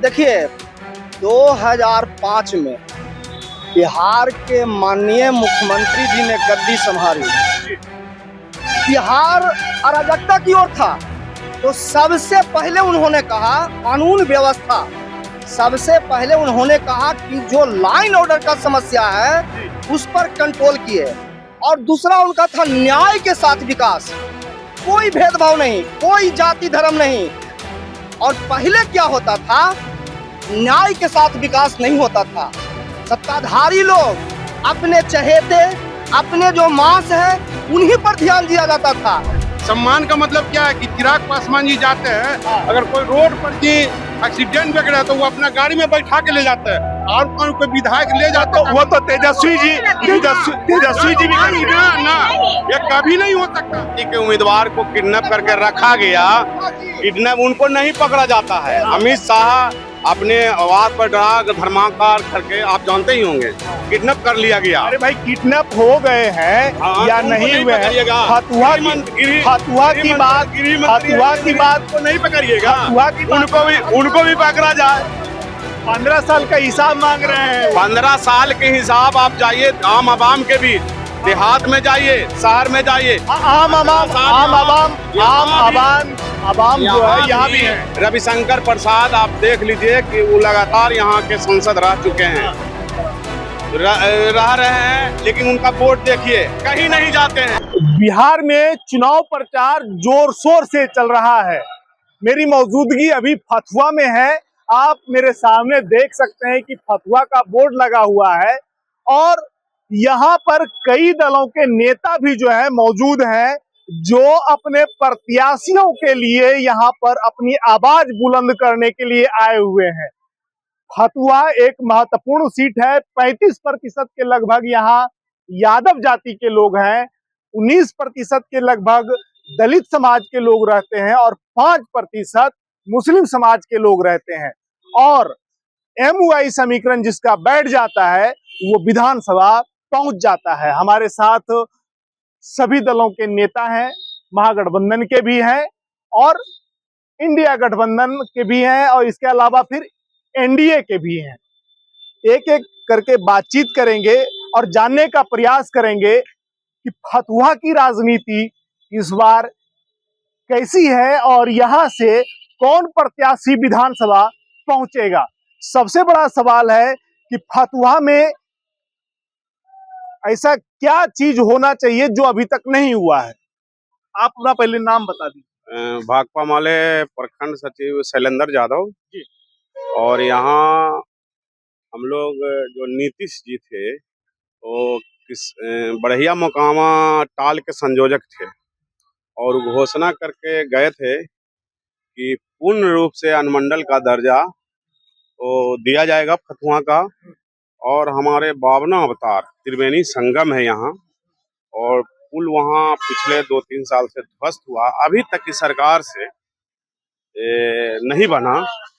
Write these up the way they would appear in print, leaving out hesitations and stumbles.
देखिए 2005 में बिहार के माननीय मुख्यमंत्री जी ने गद्दी संभाली। बिहार अराजकता की ओर था, तो सबसे पहले उन्होंने कहा कानून व्यवस्था, सबसे पहले उन्होंने कहा कि जो लाइन ऑर्डर का समस्या है उस पर कंट्रोल किए। और दूसरा उनका था न्याय के साथ विकास, कोई भेदभाव नहीं, कोई जाति धर्म नहीं। और पहले क्या होता था, न्याय के साथ विकास नहीं होता था। सत्ताधारी लोग अपने चहेते, अपने जो मांस है उन्हीं पर ध्यान दिया जाता था। सम्मान का मतलब क्या है कि चिराग पासवान जी जाते हैं, अगर कोई रोड पर जी एक्सीडेंट वगैरह तो वो अपना गाड़ी में बैठा के ले जाते हैं, और कोई विधायक ले जाते हैं। वो तो तेजस्वी जी भी ना ये कभी नहीं हो सकता कि उम्मीदवार को किडनैप करके रखा गया। किडनैप उनको नहीं पकड़ा जाता है। अमित शाह अपने आवाज पर डरा धर्माकार करके, आप जानते ही होंगे, किडनैप कर लिया गया। अरे भाई किडनैप हो गए हैं या नहीं हुए हैं, फतुहा की बात को नहीं पकड़िएगा, उनको भी पकड़ा जाए। 15 साल का हिसाब मांग रहे हैं। 15 साल के हिसाब आप जाइए आम आवाम के बीच, देहात में जाइए, शहर में जाइए, आम आवाम जो है यहाँ भी है। रविशंकर प्रसाद आप देख लीजिए कि वो लगातार यहाँ के सांसद रह चुके हैं, रह रहे हैं, लेकिन उनका वोट देखिए कहीं नहीं जाते हैं। बिहार में चुनाव प्रचार जोर शोर से चल रहा है। मेरी मौजूदगी अभी फतुहा में है। आप मेरे सामने देख सकते हैं कि फतुहा का बोर्ड लगा हुआ है और यहाँ पर कई दलों के नेता भी जो है मौजूद हैं, जो अपने प्रत्याशियों के लिए यहाँ पर अपनी आवाज बुलंद करने के लिए आए हुए हैं। फतुहा एक महत्वपूर्ण सीट है। 35% के लगभग यहाँ यादव जाति के लोग हैं, 19% के लगभग दलित समाज के लोग रहते हैं और 5% मुस्लिम समाज के लोग रहते हैं। और MUI समीकरण जिसका बैठ जाता है वो विधानसभा पहुंच जाता है। हमारे साथ सभी दलों के नेता हैं, महागठबंधन के भी हैं और इंडिया गठबंधन के भी हैं और इसके अलावा फिर NDA के भी हैं। एक एक करके बातचीत करेंगे और जानने का प्रयास करेंगे कि फतुहा की राजनीति इस बार कैसी है और यहां से कौन प्रत्याशी विधानसभा पहुंचेगा। सबसे बड़ा सवाल है कि फतुहा में ऐसा क्या चीज होना चाहिए जो अभी तक नहीं हुआ है। आप अपना पहले नाम बता दीजिए। भाकपा माले प्रखंड सचिव शैलेंद्र यादव जी। और यहाँ हम लोग जो नीतीश जी थे वो बढ़िया मुकामा टाल के संयोजक थे और घोषणा करके गए थे कि पूर्ण रूप से अनुमंडल का दर्जा तो दिया जाएगा फतुहा का। और हमारे 52 अवतार त्रिवेणी संगम है यहाँ, और पुल वहाँ पिछले 2-3 साल से ध्वस्त हुआ, अभी तक की सरकार से नहीं बना।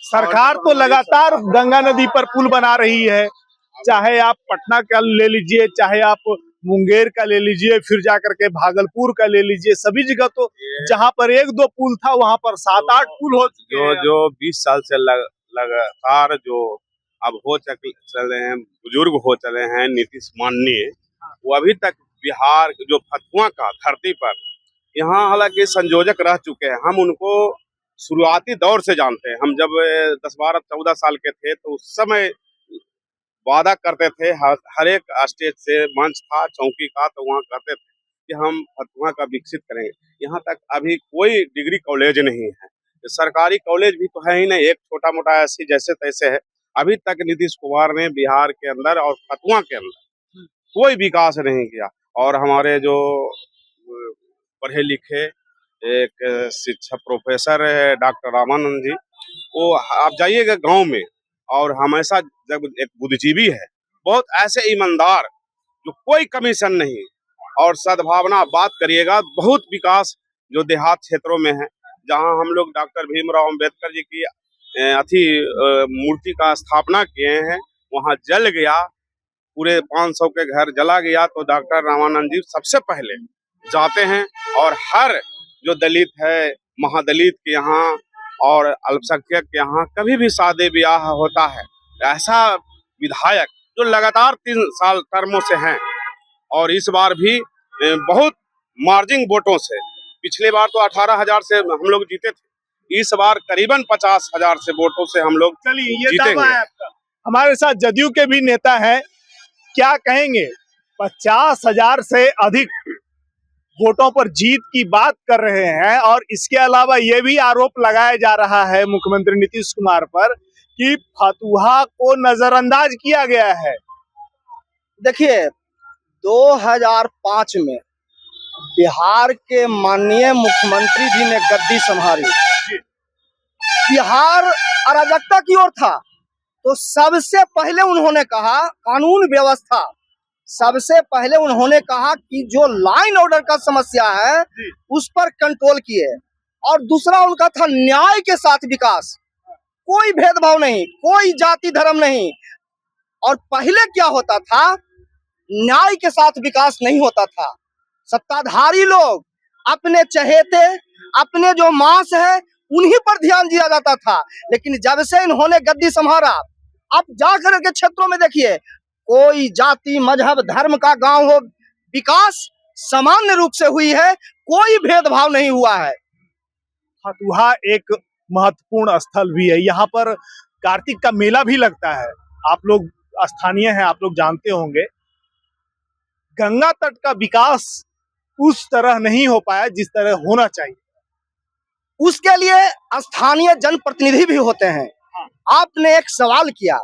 सरकार तो लगातार गंगा नदी पर पुल बना रही है, चाहे आप पटना का ले लीजिए, चाहे आप मुंगेर का ले लीजिए, फिर जाकर के भागलपुर का ले लीजिए, सभी जगह तो जहाँ पर 1-2 पुल था वहाँ पर 7-8 पुल हो चुके हैं। जो 20 साल से लगातार जो अब हो चले हैं, बुजुर्ग हो चले हैं नीतीश माननीय, वो अभी तक बिहार जो फतुहा का धरती पर यहाँ हालांकि संयोजक रह चुके हैं। हम उनको शुरुआती दौर से जानते हैं। हम जब 10-12-14 साल के थे तो उस समय वादा करते थे, हर एक स्टेज से मंच था, चौकी का, तो वहाँ कहते थे कि हम फतुहा का विकसित करेंगे। यहाँ तक अभी कोई डिग्री कॉलेज नहीं है, सरकारी कॉलेज भी तो है ही नहीं, एक छोटा मोटा ऐसी जैसे तैसे है। अभी तक नीतीश कुमार ने बिहार के अंदर और फतुहा के अंदर कोई विकास नहीं किया। और हमारे जो पढ़े लिखे एक शिक्षक प्रोफेसर है डॉक्टर रामानंद जी, वो आप जाइएगा गांव में, और हमेशा जब एक बुद्धिजीवी है, बहुत ऐसे ईमानदार जो कोई कमीशन नहीं, और सद्भावना बात करिएगा, बहुत विकास जो देहात क्षेत्रों में है, जहां हम लोग डॉक्टर भीमराव अंबेडकर जी की मूर्ति का स्थापना किए हैं, वहां जल गया, पूरे 500 के घर जला गया, तो डॉक्टर रामानंद जी सबसे पहले जाते हैं और हर जो दलित है, महादलित के यहाँ और अल्पसंख्यक के यहाँ कभी भी शादी ब्याह होता है, ऐसा विधायक जो लगातार 3 साल टर्मों से हैं और इस बार भी बहुत मार्जिन वोटों से, पिछले बार तो 18,000 से हम लोग जीते थे, इस बार करीबन 50,000 से वोटों से हम लोग चलिए ये जीतेंगे। दावा है आपका। हमारे साथ जदयू के भी नेता हैं, क्या कहेंगे? 50,000 से अधिक वोटों पर जीत की बात कर रहे हैं और इसके अलावा ये भी आरोप लगाया जा रहा है मुख्यमंत्री नीतीश कुमार पर कि फतुहा को नजरअंदाज किया गया है। देखिए 2005 में बिहार के माननीय मुख्यमंत्री जी ने गद्दी संभाली, बिहार अराजकता की ओर था, तो सबसे पहले उन्होंने कहा कानून व्यवस्था, सबसे पहले उन्होंने कहा कि जो लाइन ऑर्डर का समस्या है उस पर कंट्रोल किए, और दूसरा उनका था न्याय के साथ विकास, कोई भेदभाव नहीं, कोई जाति धर्म नहीं। और पहले क्या होता था, न्याय के साथ विकास नहीं होता था, सत्ताधारी लोग अपने चहेते, अपने जो मांस है उन्हीं पर ध्यान दिया जाता था। लेकिन जब से इन्होंने गद्दी संभाला, आप जाकर के क्षेत्रों में देखिए, कोई जाति मजहब धर्म का गांव हो, विकास सामान्य रूप से हुई है, कोई भेदभाव नहीं हुआ है। फतुहा एक महत्वपूर्ण स्थल भी है, यहाँ पर कार्तिक का मेला भी लगता है। आप लोग स्थानीय हैं, आप लोग जानते होंगे। गंगा तट का विकास उस तरह नहीं हो पाया जिस तरह होना चाहिए। उसके लिए स्थानीय जनप्रतिनिधि भी होते हैं। आपने एक सवाल किया,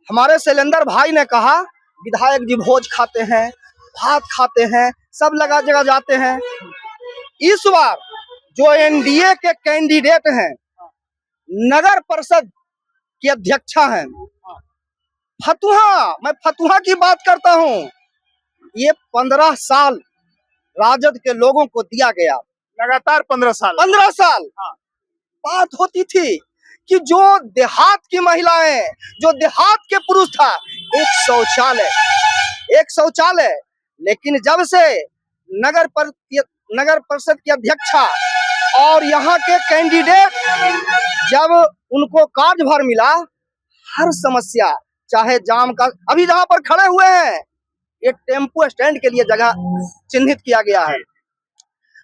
हमारे शैलेंद्र भाई ने कहा विधायक जी भोज खाते हैं, भात खाते हैं, सब लगा जगह जाते हैं। इस बार जो एनडीए के कैंडिडेट हैं, नगर परिषद की अध्यक्षा हैं फतुहा, मैं फतुहा की बात करता हूं, ये 15 साल राजद के लोगों को दिया गया, लगातार 15 साल। बात होती थी कि जो देहात की महिलाएं, जो देहात के पुरुष था, एक शौचालय, लेकिन जब से नगर परिषद की अध्यक्षा और यहाँ के कैंडिडेट जब उनको कार्यभार मिला, हर समस्या, चाहे जाम का, अभी जहाँ पर खड़े हुए हैं ये टेम्पो स्टैंड के लिए जगह चिन्हित किया गया है,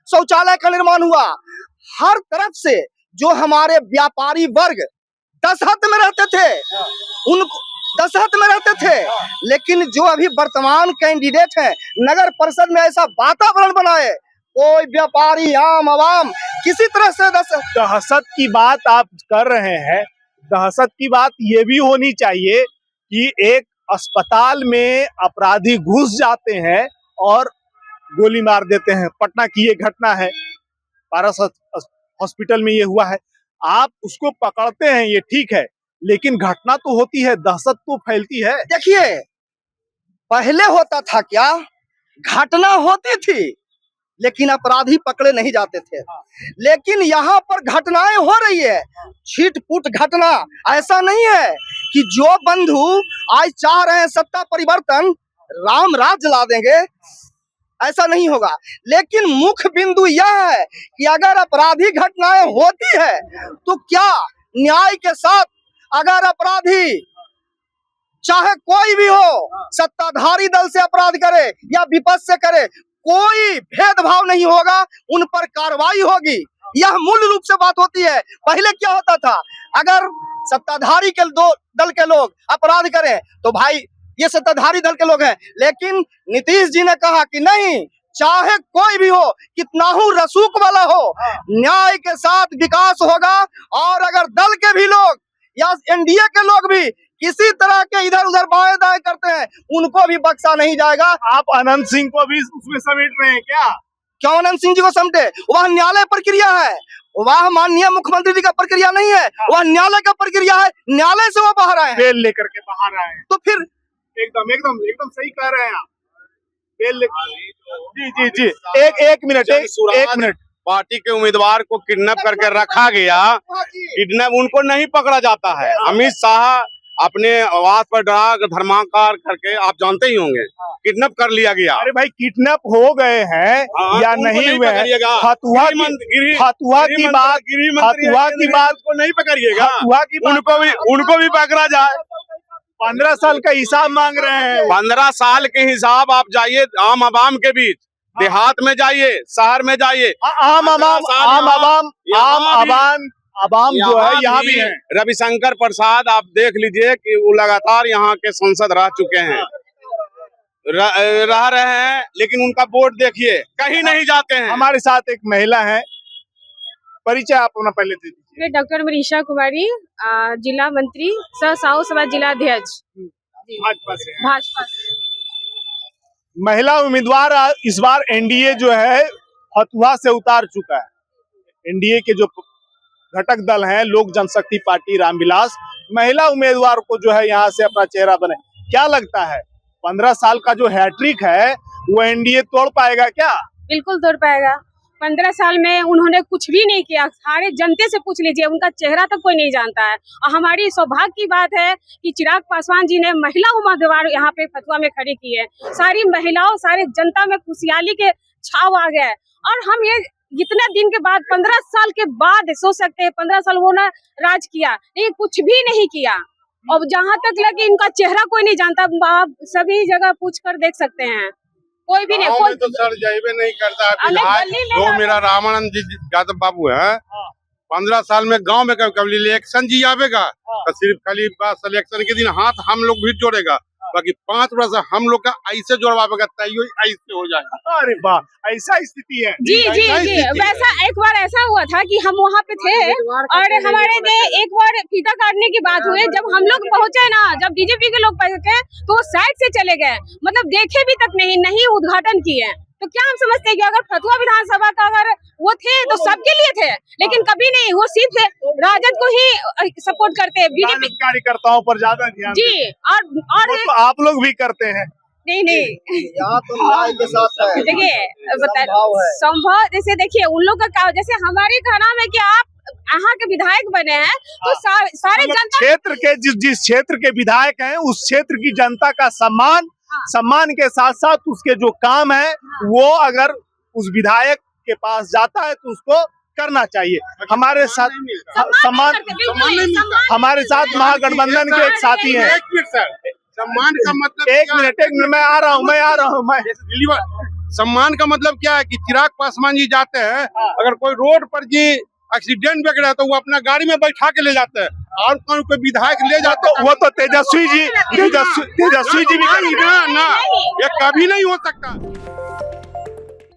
शौचालय का निर्माण हुआ, हर तरफ से जो हमारे व्यापारी वर्ग दशहत में रहते थे, उनको दशहत में रहते थे, लेकिन जो अभी वर्तमान कैंडिडेट हैं, नगर परिषद में ऐसा वातावरण बनाए, कोई व्यापारी आम आवाम किसी तरह से दहशत की बात आप कर रहे हैं। दहशत की बात ये भी होनी चाहिए कि एक अस्पताल में अपराधी घुस जाते हैं और गोली मार देते हैं। पटना की ये घटना है, पारस हॉस्पिटल में ये हुआ है। आप उसको पकड़ते हैं, ये ठीक है, लेकिन घटना तो होती है, दहशत तो फैलती है। देखिए पहले होता था क्या, घटना होती थी लेकिन अपराधी पकड़े नहीं जाते थे, लेकिन यहाँ पर घटनाएं हो रही है, छिटपुट घटना। ऐसा नहीं है कि जो बंधु आज चाह रहे हैं सत्ता परिवर्तन, राम राज्य ला देंगे, ऐसा नहीं होगा। लेकिन मुख्य बिंदु यह है कि अगर अपराधी घटनाएं होती है तो क्या न्याय के साथ, अगर अपराधी चाहे कोई भी हो, सत्ताधारी दल से अपराध करे या विपक्ष से करे, कोई भेदभाव नहीं होगा, उन पर कार्रवाई होगी। यह मूल रूप से बात होती है। पहले क्या होता था, अगर सत्ताधारी के दल के लोग अपराध करें तो भाई ये सत्ताधारी दल के लोग हैं, लेकिन नीतीश जी ने कहा कि नहीं, चाहे कोई भी हो, कितना ही रसूख वाला हो, न्याय के साथ विकास होगा। और अगर दल के भी लोग या एनडीए के लोग भी किसी तरह के इधर उधर बाएं दाएं करते हैं, उनको भी बख्शा नहीं जाएगा। आप अनंत सिंह को भी उसमें समेट रहे हैं क्या? क्यों अनंत सिंह जी को समेटे? वह न्यायालय प्रक्रिया है, वह माननीय मुख्यमंत्री जी का प्रक्रिया नहीं है, वह न्यायालय का प्रक्रिया है। न्यायालय से वो बाहर आए हैं, बेल लेकर के बाहर आए हैं, तो फिर एकदम एकदम एकदम सही कह रहे हैं आप। बेल जी एक मिनट, पार्टी के उम्मीदवार को किडनैप करके रखा गया, किडनैप उनको नहीं पकड़ा जाता है। अमित शाह अपने आवास पर डरा धर्मांकार करके, आप जानते ही होंगे, किडनैप कर लिया गया। अरे भाई किडनैप हो गए हैं या उनको नहीं हुए हैं? पकड़िएगा। फतुहा की बात को नहीं पकड़िएगा, उनको भी पकड़ा जाए। 15 साल का हिसाब मांग रहे हैं। 15 साल के हिसाब आप जाइए आम आवाम के बीच, देहात में जाइए, शहर में जाइए, आम आवाम जो है यहाँ भी है। रविशंकर प्रसाद आप देख लीजिए कि वो लगातार यहाँ के सांसद रह चुके हैं, रह रहे हैं, लेकिन उनका वोट देखिए कहीं नहीं जाते हैं। हमारे साथ एक महिला है, परिचय आप अपना पहले दे दीजिए। मैं डॉक्टर मनीषा कुमारी, जिला मंत्री सह साहू सभा जिला अध्यक्ष भाजपा से। भाजपा। महिला उम्मीदवार इस बार एनडीए जो है फतुहा से उतार चुका है। एनडीए के जो घटक दल हैं, लोक जनशक्ति पार्टी रामविलास महिला उम्मीदवार को जो है यहाँ से अपना चेहरा बने। क्या लगता है 15 साल का जो हैट्रिक है वो एनडीए तोड़ पाएगा क्या? बिल्कुल तोड़ पाएगा। 15 साल में उन्होंने कुछ भी नहीं किया। सारे जनते से पूछ लीजिए, उनका चेहरा तक कोई नहीं जानता है। और हमारी सौभाग्य की बात है कि चिराग पासवान जी ने महिला उम्मीदवार यहाँ पे फतुहा में खड़ी की है। सारी महिलाओं, सारे जनता में खुशहाली के छाव आ गए। और हम ये इतने दिन के बाद 15 साल के बाद सोच सकते हैं 15 साल वो ना राज किया, लेकिन कुछ भी नहीं किया। और जहाँ तक लगे इनका चेहरा कोई नहीं जानता, आप सभी जगह पूछ कर देख सकते हैं, कोई भी नहीं। कोई तो सर जाइबे नहीं करता है। जो मेरा रामानंद जी यादव बाबू है, 15 साल में गांव में कभी इलेक्शन जी आवेगा तो सिर्फ खाली बस इलेक्शन के दिन हाथ हम लोग भी जोड़ेगा, बाकी 5 वर्ष हम लोग का ऐसे जोड़वाएगा तैयो ऐसे हो जाएगा। अरे वाह, ऐसा स्थिति है। जी जी जी, वैसा एक बार ऐसा हुआ था कि हम वहाँ पे थे और हमारे एक बार फीता काटने की बात हुई। जब हम लोग पहुँचे ना, जब बीजेपी के लोग पहुँचे तो वो साइड से चले गए, मतलब देखे भी तक नहीं उद्घाटन किए। तो क्या हम समझते हैं कि अगर फतुहा विधानसभा का अगर वो थे तो सबके लिए थे, लेकिन कभी नहीं, वो सिर्फ राजद को ही सपोर्ट करते हैं, बीजेपी कार्यकर्ताओं पर ज्यादा ध्यान जी। और तो आप लोग भी करते हैं? नहीं यहाँ तो न्याय के साथ है। देखिए संभव, जैसे देखिए उन लोग का, जैसे हमारे का नाम है कि आप यहाँ के विधायक बने हैं तो सारे जनता क्षेत्र के जिस क्षेत्र के विधायक हैं उस क्षेत्र की जनता का सम्मान के साथ साथ उसके जो काम है वो अगर उस विधायक के पास जाता है तो उसको करना चाहिए। हमारे साथ हमारे साथ महागठबंधन के एक साथी हैं। सम्मान का मतलब एक मिनट मैं आ रहा हूँ। सम्मान का मतलब क्या है कि चिराग पासवान जी जाते हैं, अगर कोई रोड पर जी एक्सीडेंट वगैरह है तो वो अपना गाड़ी में बैठा के ले जाते हैं, और कोई विधायक ले जाते हैं। वो तो तेजस्वी जी भी ना, ये कभी नहीं हो सकता।